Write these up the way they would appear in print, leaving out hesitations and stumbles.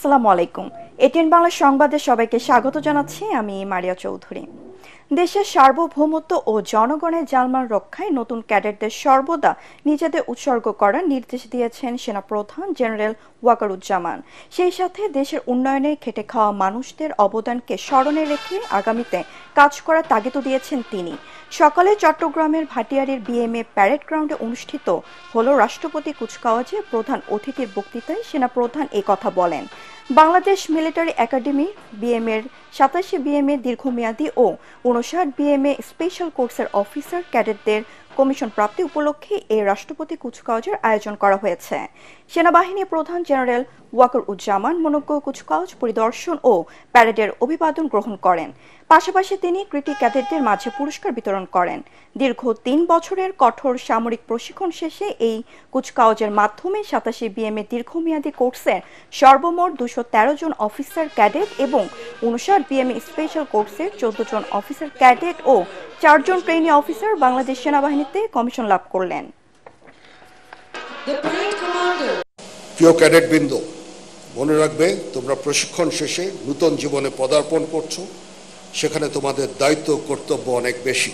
আসসালামু আলাইকুম। এটিএন বাংলা সংবাদে সবাইকে স্বাগত জানাচ্ছি। আমি মারিয়া চৌধুরী। দেশের সার্বভৌমত্ব ও জনগণের জানমাল রক্ষায় নতুন ক্যাডেটদের সর্বদা নিজেদের উৎসর্গ করার নির্দেশ দিয়েছেন সেনাপ্রধান জেনারেল ওয়াকারুজ্জামান। সেই সাথে দেশের উন্নয়নে খেটে খাওয়া মানুষদের অবদানকে স্মরণে রেখে আগামীতে কাজ করার তাগিদও দিয়েছেন তিনি। সকালে চট্টগ্রামের ভাটিয়ারীর বিএমএ প্যারেড গ্রাউন্ডে অনুষ্ঠিত হল রাষ্ট্রপতি কুচকাওয়াজে প্রধান অতিথির বক্তৃতায় সেনাপ্রধান এই কথা বলেন। বাংলাদেশ মিলিটারি একাডেমি বিএমএর 87 বিএমএ দীর্ঘমেয়াদী ও 59 বিএমএ স্পেশাল কোর্সের অফিসার ক্যাডেটদের কমিশন প্রাপ্তি উপলক্ষে এই রাষ্ট্রপতি কুচকাওয়াজের আয়োজন করা হয়েছে। সেনাবাহিনী প্রধান জেনারেল ওয়াকারুজ্জামান মনোজ্ঞ কুচকাওয়াজ পরিদর্শন ও প্যারেডের অভিবাদন গ্রহণ করেন। পাশাপাশি তিনি কৃতি ক্যাডেটদের মাঝে পুরস্কার বিতরণ করেন। দীর্ঘ 3 বছরের কঠোর সামরিক প্রশিক্ষণ শেষে এই কুচকাওয়াজের মাধ্যমে 87 বিএমএ দীর্ঘমেয়াদী কোর্সের সর্বমোট 213 জন অফিসার ক্যাডেট এবং 59 বিএমএ স্পেশাল কোর্সের 14 জন অফিসার ক্যাডেট ও 4 জন ট্রেনি অফিসার বাংলাদেশ সেনাবাহিনীতে কমিশন লাভ করলেন। প্রিয় ক্যাডেটবৃন্দ, মনে রাখবে তোমরা প্রশিক্ষণ শেষে নতুন জীবনে পদার্পণ করছো। সেখানে তোমাদের দায়িত্ব কর্তব্য অনেক বেশি।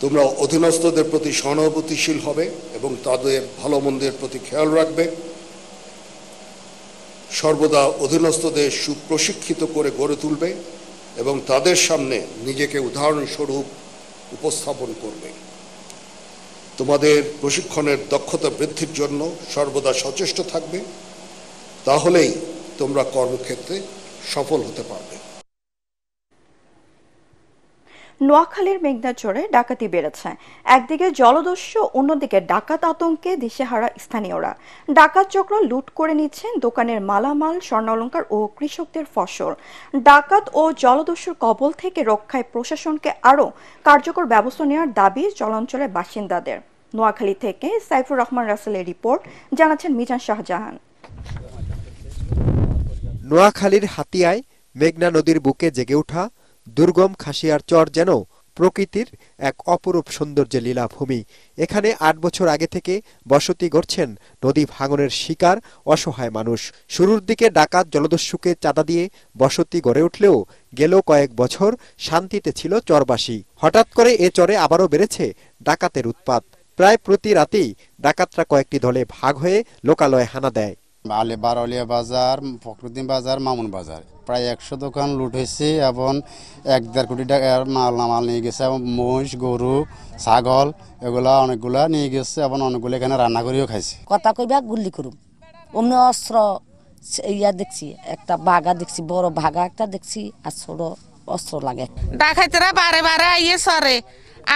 তোমরা অধীনস্থদের প্রতি সহানুভূতিশীল হবে এবং তাদের ভালো মন্দের প্রতি খেয়াল রাখবে। সর্বদা অধীনস্থদের সুপ্রশিক্ষিত করে গড়ে তুলবে এবং তাদের সামনে নিজেকে উদাহরণস্বরূপ উপস্থাপন করবে। তোমাদের প্রশিক্ষণের দক্ষতা বৃদ্ধির জন্য সর্বদা সচেষ্ট থাকবে। তাহলেই তোমরা কর্মক্ষেত্রে সফল হতে পারবে। নোয়াখালীর মেঘনাচরে ডাকাতি বেড়েছে। একদিকে জলদস্যু, অন্যদিকে ডাকাত আতঙ্কে দিশেহারা স্থানীয়রা। ডাকাত চক্র লুট করে নিচ্ছেন দোকানের মালামাল, স্বর্ণালংকার ও কৃষকদের ফসল। ডাকাত ও জলদস্যুর কবল থেকে রক্ষায় প্রশাসনকে আরও কার্যকর ব্যবস্থা নেওয়ার দাবি চলাঞ্চলের বাসিন্দাদের। নোয়াখালী থেকে সাইফুর রহমান রাসেলের রিপোর্ট, জানাচ্ছেন মিজান শাহজাহান। নোয়াখালীর হাতিয়ায় মেঘনা নদীর বুকে জেগে ওঠা দুর্গম খাসিয়ার চর যেন প্রকৃতির এক অপরূপ সৌন্দর্যের লীলাভূমি। এখানে 8 বছর আগে থেকে বসতি গড়ছেন নদী ভাঙনের শিকার অসহায় মানুষ। শুরুর দিকে ডাকাত জলদস্যুকে চাঁদা দিয়ে বসতি গড়ে উঠলেও গেল কয়েক বছর শান্তিতে ছিল চরবাসী। হঠাৎ করে এ চরে আবারও বেড়েছে ডাকাতের উৎপাত। প্রায় প্রতি রাতেই ডাকাতরা কয়েকটি দলে ভাগ হয়ে লোকালয়ে হানা দেয়। বারলিয়া বাজার, ফখরুদ্দিন বাজার, মামুন বাজার প্রায় 100 দোকান লুট হয়েছে এবং 1-1.5 কোটি টাকার মাল নিয়ে গেছে। এবং মহিষ, গরু, ছাগল এগুলা অনেকগুলা নিয়ে গেছে এবং অনেকগুলো এখানে রান্না করেও খাইছে। কথা কইবা গুল্লি করুম অমনি অস্ত্র ইয়া দেখছি, একটা বাঘা দেখছি, বড় ভাগা একটা দেখছি, আর ছোট অস্ত্র লাগে। ডাকাতেরা বারে বারে আইয়ে সরে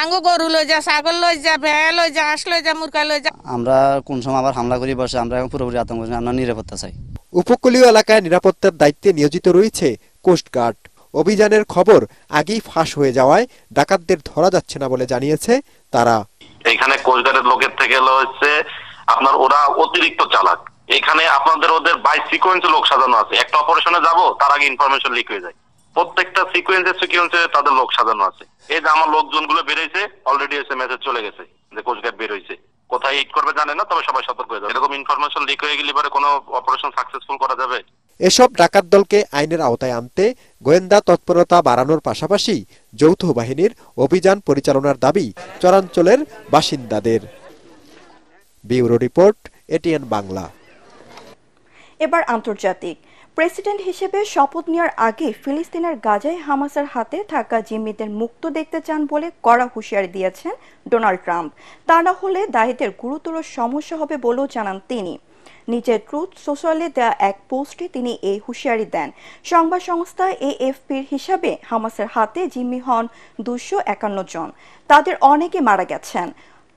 আঙ্গু গরু লই যা, ছাগল লই যা, ভেড়া লই যা, হাঁস লই যা, মুরগা লই যা। আমরা কোন সময় আবার হামলা করি বসে, আমরা এখন পুরোপুরি আতঙ্ক। আমরা নিরাপত্তা চাই। উপকূলীয় এলাকায় নিরাপত্তার দায়িত্বে নিয়োজিত রয়েছে কোস্টগার্ড। অভিযানের খবর আগেই ফাঁস হয়ে যাওয়ায় ডাকাতদের ধরা যাচ্ছে না বলে জানিয়েছে তারা। এখানে কোস্টগার্ডের লোকের থেকে হচ্ছে আপনার ওরা অতিরিক্ত চালাক। এখানে আপনাদের ওদের বাই সিকোয়েন্সে লোক সাজানো আছে। একটা অপারেশনে যাব তার আগে ইনফরমেশন লিক হয়ে যায়। প্রত্যেকটা সিকোয়েন্সে তাদের লোক সাজানো আছে। এই যে আমার লোকজনগুলো বেরোইছে, অলরেডি এসে মেসেজ চলে গেছে যে কোস্টগার্ড বের হয়েছে। কোথায় হিট করবে জানে না, তবে সবাই সতর্ক হয়ে যাবে। এরকম ইনফরমেশন লিক হয়ে গেলে পরে কোনো অপারেশন সাকসেসফুল করা যাবে। এসব ডাকাত দলকে আইনের আওতায় আনতে গোয়েন্দা তৎপরতা বাড়ানোর পাশাপাশি যৌথ বাহিনীর অভিযান পরিচালনার দাবি চরাঞ্চলের বাসিন্দাদের। Bureau report, ATN Bangla. এবার আন্তর্জাতিক। প্রেসিডেন্ট হিসেবে শপথ নেওয়ার আগে ফিলিস্তিনের গাজায় হামাসের হাতে থাকা জিম্মিদের মুক্ত দেখতে চান বলে কড়া হুঁশিয়ারি দিয়েছেন ডোনাল্ড ট্রাম্প। তা না হলে দায়ীদের গুরুতর সমস্যা হবে বলেও জানান তিনি। নিজের ট্রুথ সোশ্যালে দেয়া এক পোস্টে তিনি এই হুঁশিয়ারি দেন। সংবাদ সংস্থা এএফপির হিসাবে হামাসের হাতে জিম্মি হন 251 জন। তাদের অনেকে মারা গেছেন,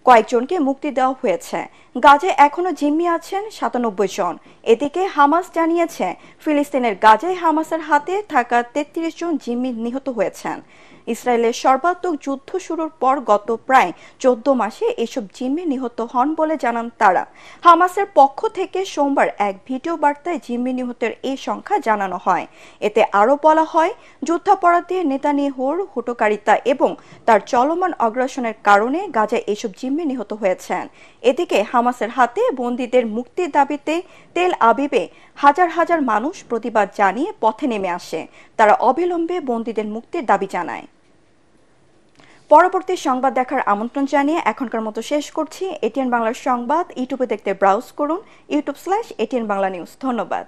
কয়েকজনকে মুক্তি দেওয়া হয়েছে। গাজায় এখনো জিম্মি আছেন 97 জন। এদিকে হামাস জানিয়েছে ফিলিস্তিনের গাজায় হামাসের হাতে থাকা 33 জন জিম্মি নিহত হয়েছেন। ইসরায়েলের সর্বাত্মক যুদ্ধ শুরুর পর গত প্রায় 14 মাসে এসব জিম্মি নিহত হন বলে জানান তারা। হামাসের পক্ষ থেকে সোমবার এক ভিডিও বার্তায় জিম্মি নিহতের এই সংখ্যা জানানো হয়। এতে আরও বলা হয়, যুদ্ধাপরাধী নেতানিয়াহুর হুটোকারিতা এবং তার চলমান অগ্রাসনের কারণে গাজায় এসব জিম্মি নিহত হয়েছেন। এদিকে হামাসের হাতে বন্দীদের মুক্তির দাবিতে তেল আবিবে হাজার হাজার মানুষ প্রতিবাদ জানিয়ে পথে নেমে আসে। তারা অবিলম্বে বন্দীদের মুক্তির দাবি জানায়। পরবর্তী সংবাদ দেখার আমন্ত্রণ জানিয়ে এখনকার মতো শেষ করছি। এটিএন বাংলার সংবাদ ইউটিউবে দেখতে ব্রাউজ করুন youtube/ATN Bangla News। ধন্যবাদ।